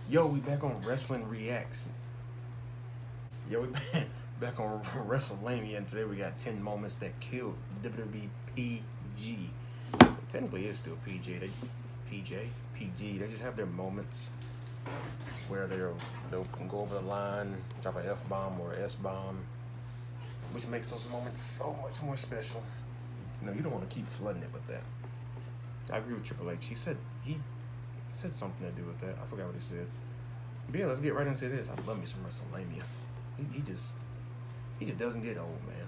Yo, we back on Wrestling Reacts. Yo, we back on WrestleMania, and today we got 10 moments that killed WWE PG. Technically, it's still PG. PG. They just have their moments where they'll go over the line, drop an F bomb or S bomb, which makes those moments so much more special. You know, you don't want to keep flooding it with that. I agree with Triple H. He said something to do with that. I forgot what he said. But yeah, let's get right into this. I love me some WrestleMania. He just doesn't get old, man.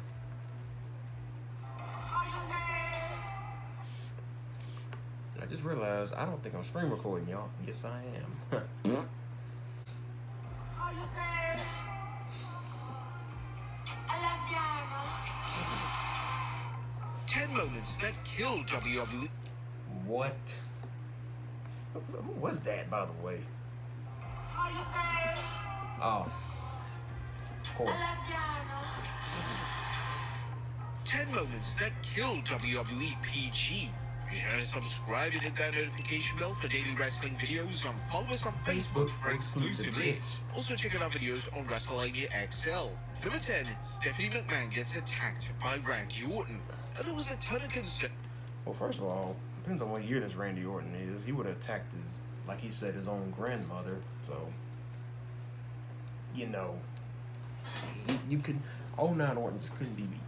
I just realized I don't think I'm screen recording, y'all. Yes, I am. 10 moments that killed WWE. What? Who was that, by the way? Oh, of course. 10 moments that killed WWE PG. Be sure to subscribe and hit that notification bell for daily wrestling videos, and follow us on Facebook for exclusive lists. Also check out our videos on WrestleMania XL. Number 10, Stephanie McMahon gets attacked by Randy Orton. And there was a ton of concern. Well, first of all, depends on what year this Randy Orton is. He would have attacked his, like he said, his own grandmother. So, you know, you could. 09 Orton just couldn't be beat.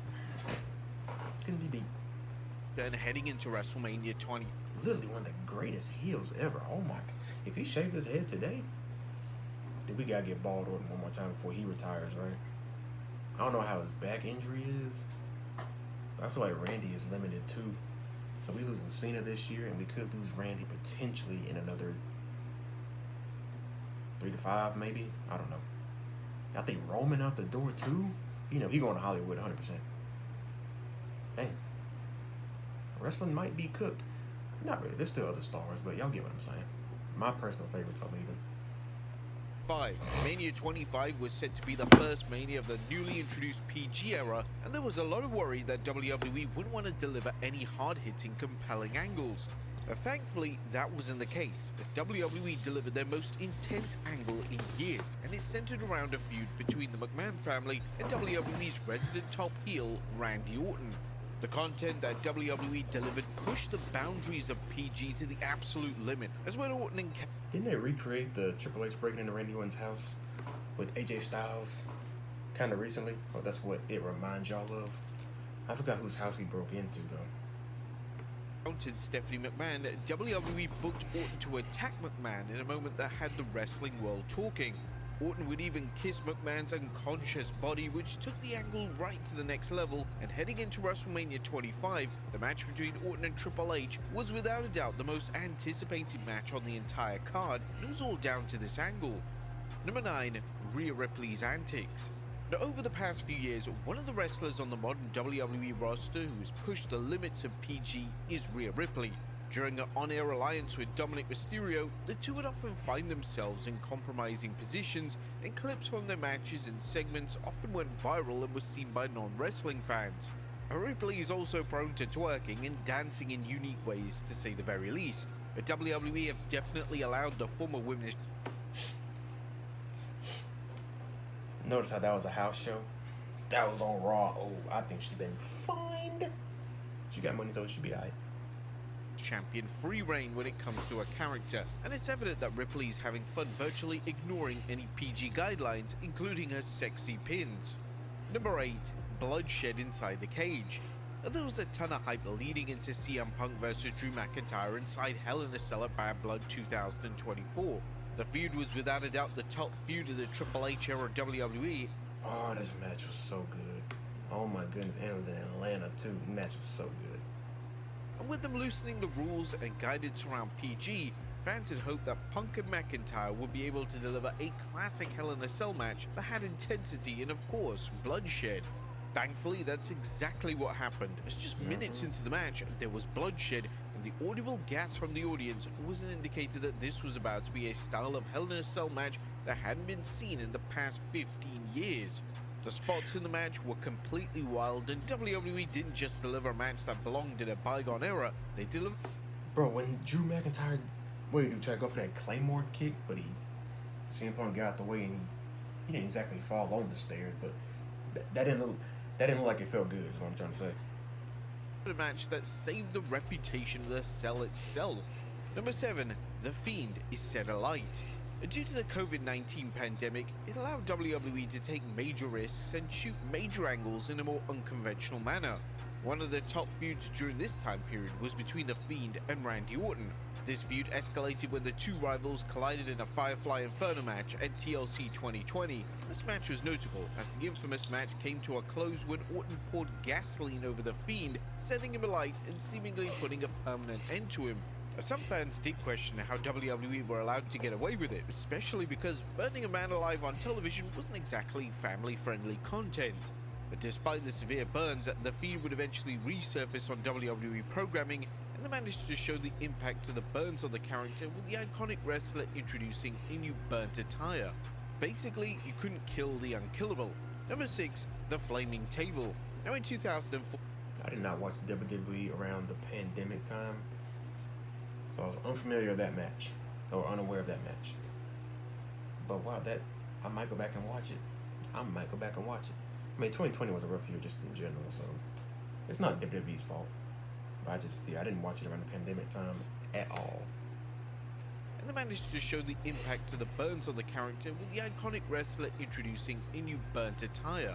Then heading into WrestleMania 20. Literally one of the greatest heels ever. Oh my! If he shaved his head today, then we gotta get Bald Orton one more time before he retires, right? I don't know how his back injury is, but I feel like Randy is limited too. So we losing Cena this year, and we could lose Randy potentially in another 3 to 5, maybe. I don't know. I think Roman out the door too. You know, he going to Hollywood 100%. Dang. Wrestling might be cooked. Not really. There's still other stars, but y'all get what I'm saying. My personal favorites are leaving. 5. Mania 25 was said to be the first Mania of the newly introduced PG era, and there was a lot of worry that WWE wouldn't want to deliver any hard-hitting, compelling angles. Thankfully, that wasn't the case, as WWE delivered their most intense angle in years, and it centered around a feud between the McMahon family and WWE's resident top heel, Randy Orton. The content that WWE delivered pushed the boundaries of PG to the absolute limit, as when Orton and Didn't they recreate the Triple H breaking into Randy Orton's house with AJ Styles kind of recently? Well, that's what it reminds y'all of. I forgot whose house he broke into, though. Mounted Stephanie McMahon, WWE booked Orton to attack McMahon in a moment that had the wrestling world talking. Orton would even kiss McMahon's unconscious body, which took the angle right to the next level, and heading into WrestleMania 25, the match between Orton and Triple H was without a doubt the most anticipated match on the entire card, and it was all down to this angle. Number 9, Rhea Ripley's antics. Now, over the past few years, one of the wrestlers on the modern WWE roster who has pushed the limits of PG is Rhea Ripley. During an on-air alliance with Dominic Mysterio, the two would often find themselves in compromising positions, and clips from their matches and segments often went viral and was seen by non-wrestling fans. Ripley is also prone to twerking and dancing in unique ways, to say the very least. But WWE have definitely allowed the former women's... Notice how that was a house show? That was on Raw. Oh, I think she's been fined. She got money, so she be alright. champion free reign when it comes to a character, and it's evident that Ripley is having fun virtually ignoring any PG guidelines, including her sexy pins. Number 8, bloodshed inside the cage. Now, there was a ton of hype leading into CM Punk versus Drew McIntyre inside Hell in a Cell at Bad Blood 2024. The feud was without a doubt the top feud of the Triple H era WWE. Oh, this match was so good. Oh my goodness, and it was in Atlanta too. The match was so good. And with them loosening the rules and guidance around PG, fans had hoped that Punk and McIntyre would be able to deliver a classic Hell in a Cell match that had intensity and, of course, bloodshed. Thankfully, that's exactly what happened, as just minutes into the match, there was bloodshed, and the audible gasp from the audience was an indicator that this was about to be a style of Hell in a Cell match that hadn't been seen in the past 15 years. The spots in the match were completely wild, and WWE didn't just deliver a match that belonged in a bygone era, they delivered... Bro, when what did he do? Try to go for that Claymore kick, but CM Punk got out the way and he didn't exactly fall on the stairs, but that didn't look like it felt good. Is what I'm trying to say. A match that saved the reputation of the cell itself. Number 7, The Fiend is set alight. Due to the COVID-19 pandemic, it allowed WWE to take major risks and shoot major angles in a more unconventional manner. One of the top feuds during this time period was between The Fiend and Randy Orton. This feud escalated when the two rivals collided in a Firefly Inferno match at TLC 2020. This match was notable as the infamous match came to a close when Orton poured gasoline over The Fiend, setting him alight and seemingly putting a permanent end to him. Some fans did question how WWE were allowed to get away with it, especially because burning a man alive on television wasn't exactly family-friendly content. But despite the severe burns, The Fiend would eventually resurface on WWE programming, and they managed to show the impact of the burns on the character with the iconic wrestler introducing a new burnt attire. Basically, you couldn't kill the unkillable. Number 6, The Flaming Table. Now in 2004... I did not watch WWE around the pandemic time, so I was unfamiliar with that match, or unaware of that match. But wow, I might go back and watch it. I mean, 2020 was a rough year just in general, so it's not WWE's fault. But I didn't watch it around the pandemic time at all. And they managed to show the impact of the burns on the character with the iconic wrestler introducing a new burnt attire.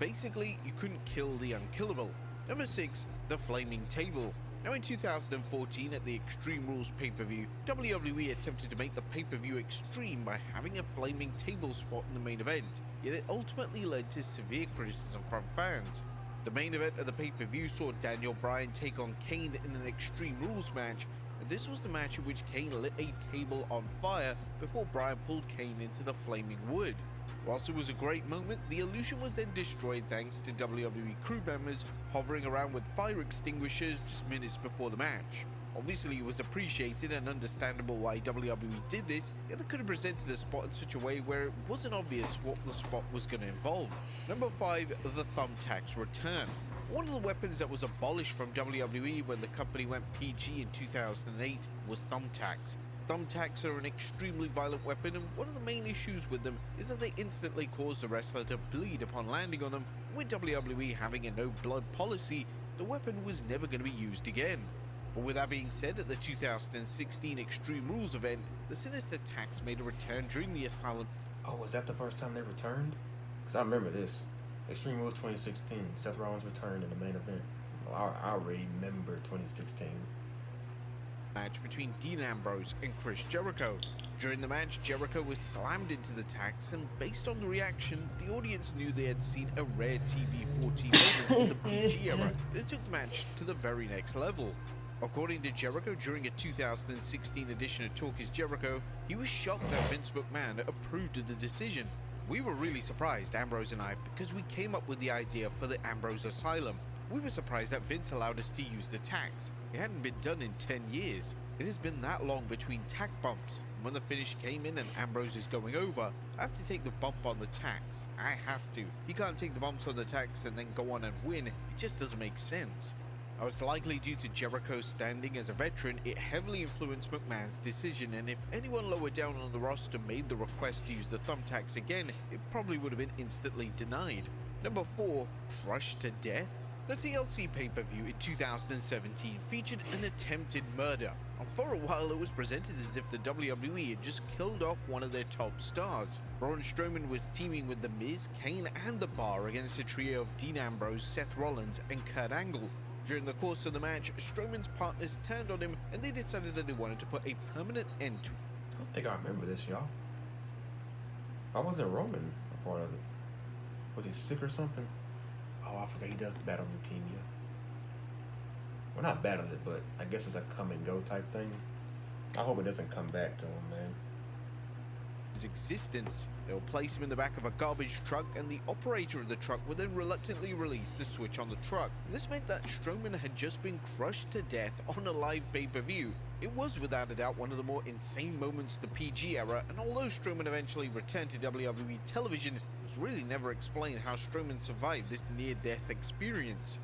Basically, you couldn't kill the unkillable. Number 6, The Flaming Table. Now in 2014 at the Extreme Rules pay-per-view, WWE attempted to make the pay-per-view extreme by having a flaming table spot in the main event, yet it ultimately led to severe criticism from fans. The main event of the pay-per-view saw Daniel Bryan take on Kane in an Extreme Rules match, and this was the match in which Kane lit a table on fire before Bryan pulled Kane into the flaming wood. Whilst it was a great moment, the illusion was then destroyed thanks to WWE crew members hovering around with fire extinguishers just minutes before the match. Obviously, it was appreciated and understandable why WWE did this, yet they could have presented the spot in such a way where it wasn't obvious what the spot was going to involve. Number 5, The Thumbtacks return. One of the weapons that was abolished from WWE when the company went PG in 2008 was thumbtacks. Thumbtacks are an extremely violent weapon, and one of the main issues with them is that they instantly cause the wrestler to bleed upon landing on them. With WWE having a no blood policy, the weapon was never going to be used again. But with that being said, at the 2016 Extreme Rules event, the Sinister Tax made a return during the Asylum. Oh, was that the first time they returned? Because I remember this. Extreme Rules 2016, Seth Rollins returned in the main event. I remember 2016. Match between Dean Ambrose and Chris Jericho. During the match, Jericho was slammed into the tax, and based on the reaction, the audience knew they had seen a rare TV-14 moment in the PG era, and it took the match to the very next level. According to Jericho, during a 2016 edition of Talk is Jericho, he was shocked that Vince McMahon approved of the decision. We were really surprised, Ambrose and I, because we came up with the idea for the Ambrose Asylum. We were surprised that Vince allowed us to use the tax. It hadn't been done in 10 years. It has been that long between tack bumps. And when the finish came in and Ambrose is going over, I have to take the bump on the tax. I have to. He can't take the bumps on the tax and then go on and win. It just doesn't make sense. Now, it's likely due to Jericho's standing as a veteran, it heavily influenced McMahon's decision, and if anyone lower down on the roster made the request to use the thumbtacks again, it probably would have been instantly denied. Number 4, Crushed to Death. The TLC pay-per-view in 2017 featured an attempted murder, and for a while it was presented as if the WWE had just killed off one of their top stars. Braun Strowman was teaming with The Miz, Kane and The Bar against a trio of Dean Ambrose, Seth Rollins and Kurt Angle. During the course of the match, Strowman's partners turned on him and they decided that they wanted to put a permanent end to it. I don't think I remember this, y'all. Why wasn't Roman a part of it? Was he sick or something? Oh, I forgot he does battle leukemia. Well, not battle it, but I guess it's a come and go type thing. I hope it doesn't come back to him, man. His existence. They will place him in the back of a garbage truck, and the operator of the truck would then reluctantly release the switch on the truck. This meant that Strowman had just been crushed to death on a live pay-per-view. It was without a doubt one of the more insane moments of the PG era, and although Strowman eventually returned to WWE television, it was really never explained how Strowman survived this near-death experience.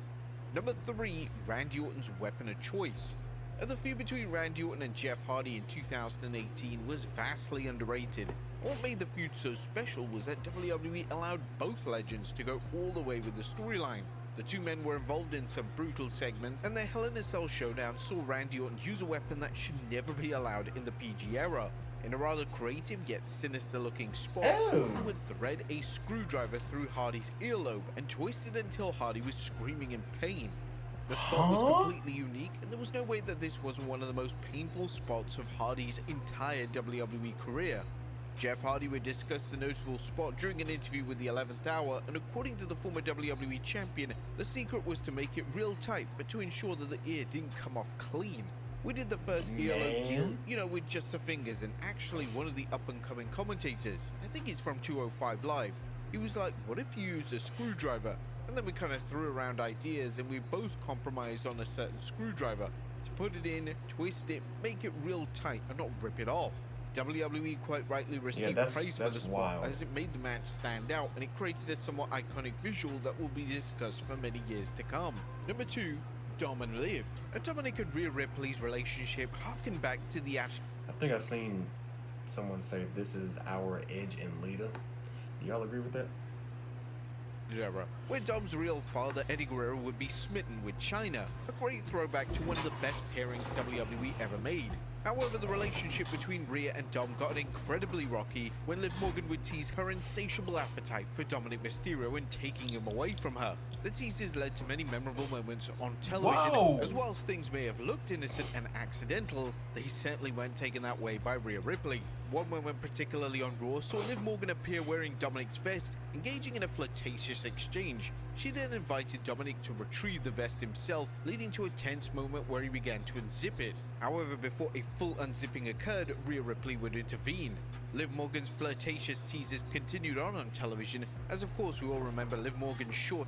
Number 3, Randy Orton's weapon of choice. And the feud between Randy Orton and Jeff Hardy in 2018 was vastly underrated. What made the feud so special was that WWE allowed both legends to go all the way with the storyline. The two men were involved in some brutal segments, and their Hell in a Cell showdown saw Randy Orton use a weapon that should never be allowed in the PG era. In a rather creative yet sinister looking spot, Orton would thread a screwdriver through Hardy's earlobe and twist it until Hardy was screaming in pain. The spot was completely unique, and there was no way that this wasn't one of the most painful spots of Hardy's entire WWE career. Jeff Hardy would discuss the notable spot during an interview with the 11th Hour, and according to the former WWE champion, the secret was to make it real tight, but to ensure that the ear didn't come off clean. We did the first earlobe deal, with just the fingers, and actually one of the up-and-coming commentators, I think he's from 205 Live, he was like, what if you used a screwdriver? And then we kind of threw around ideas, and we both compromised on a certain screwdriver to put it in, twist it, make it real tight, and not rip it off. WWE quite rightly received praise for the spot, as it made the match stand out, and it created a somewhat iconic visual that will be discussed for many years to come. Number 2, Dom and Liv. Dominic and Rhea Ripley's relationship harkened back to the I think I've seen someone say this is our Edge and Lita. Do y'all agree with that? era, where Dom's real father Eddie Guerrero would be smitten with China, a great throwback to one of the best pairings WWE ever made. However, the relationship between Rhea and Dom got incredibly rocky when Liv Morgan would tease her insatiable appetite for Dominic Mysterio and taking him away from her. The teases led to many memorable moments on television, as whilst things may have looked innocent and accidental, they certainly weren't taken that way by Rhea Ripley. One moment particularly on Raw saw Liv Morgan appear wearing Dominic's vest, engaging in a flirtatious exchange. She then invited Dominic to retrieve the vest himself, leading to a tense moment where he began to unzip it. However, before a full unzipping occurred, Rhea Ripley would intervene. Liv Morgan's flirtatious teases continued on television, as of course we all remember Liv Morgan's short.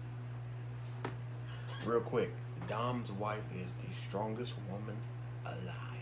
Real quick, Dom's wife is the strongest woman alive.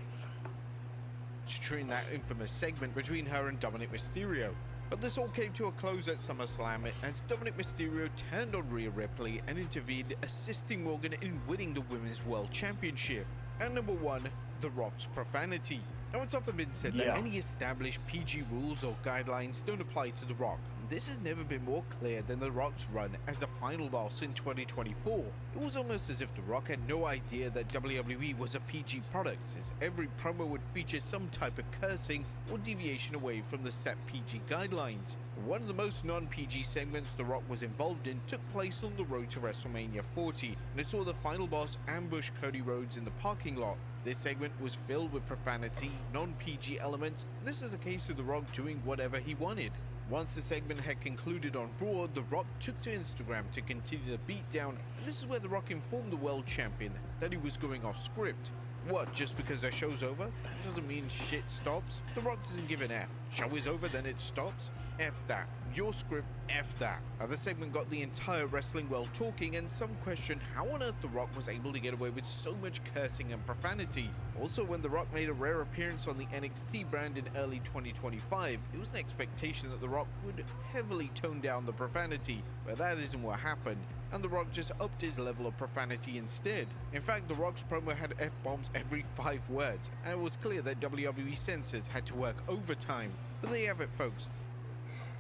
During that infamous segment between her and Dominic Mysterio. But this all came to a close at SummerSlam as Dominic Mysterio turned on Rhea Ripley and intervened, assisting Morgan in winning the Women's World Championship. And number 1, The Rock's profanity. Now it's often been said that any established PG rules or guidelines don't apply to The Rock. This has never been more clear than The Rock's run as a final boss in 2024. It was almost as if The Rock had no idea that WWE was a PG product, as every promo would feature some type of cursing or deviation away from the set PG guidelines. One of the most non-PG segments The Rock was involved in took place on the road to WrestleMania 40, and it saw the final boss ambush Cody Rhodes in the parking lot. This segment was filled with profanity, non-PG elements, and this is a case of The Rock doing whatever he wanted. Once the segment had concluded on Raw, The Rock took to Instagram to continue the beatdown, and this is where The Rock informed the world champion that he was going off script. What, just because the show's over? That doesn't mean shit stops. The Rock doesn't give an F. Show is over, then it stops? F that. Your script, F that. Now, the segment got the entire wrestling world talking, and some questioned how on earth The Rock was able to get away with so much cursing and profanity. Also, when The Rock made a rare appearance on the NXT brand in early 2025, it was an expectation that The Rock would heavily tone down the profanity, but that isn't what happened, and The Rock just upped his level of profanity instead. In fact, The Rock's promo had F-bombs every 5 words, and it was clear that WWE censors had to work overtime. But there you have it, folks.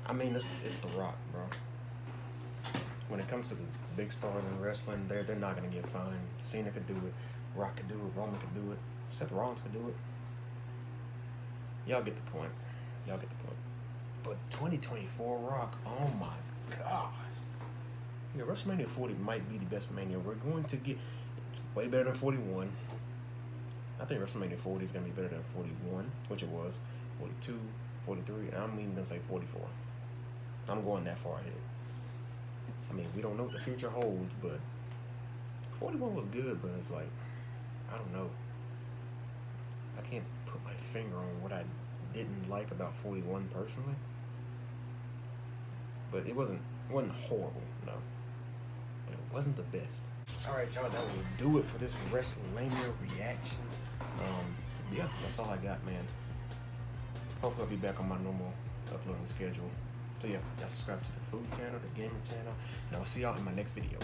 I mean, it's The Rock, bro. When it comes to the big stars in wrestling, they're not gonna get fined. Cena could do it, Rock could do it, Roman could do it, Seth Rollins could do it. Y'all get the point. Y'all get the point. But 2024 Rock, oh my gosh. Yeah, WrestleMania 40 might be the best Mania we're going to get. It's way better than 41. I think WrestleMania 40 is gonna be better than 41, which it was. 42, 43, and I'm even gonna say 44. I'm going that far ahead. I mean, we don't know what the future holds, but 41 was good, but it's like, I don't know. I can't put my finger on what I didn't like about 41 personally. But it wasn't horrible, no. But it wasn't the best. Alright, y'all, that will do it for this WrestleMania reaction. Yeah, that's all I got, man. Hopefully I'll be back on my normal uploading schedule. So yeah, y'all subscribe to the food channel, the gaming channel, and I'll see y'all in my next video.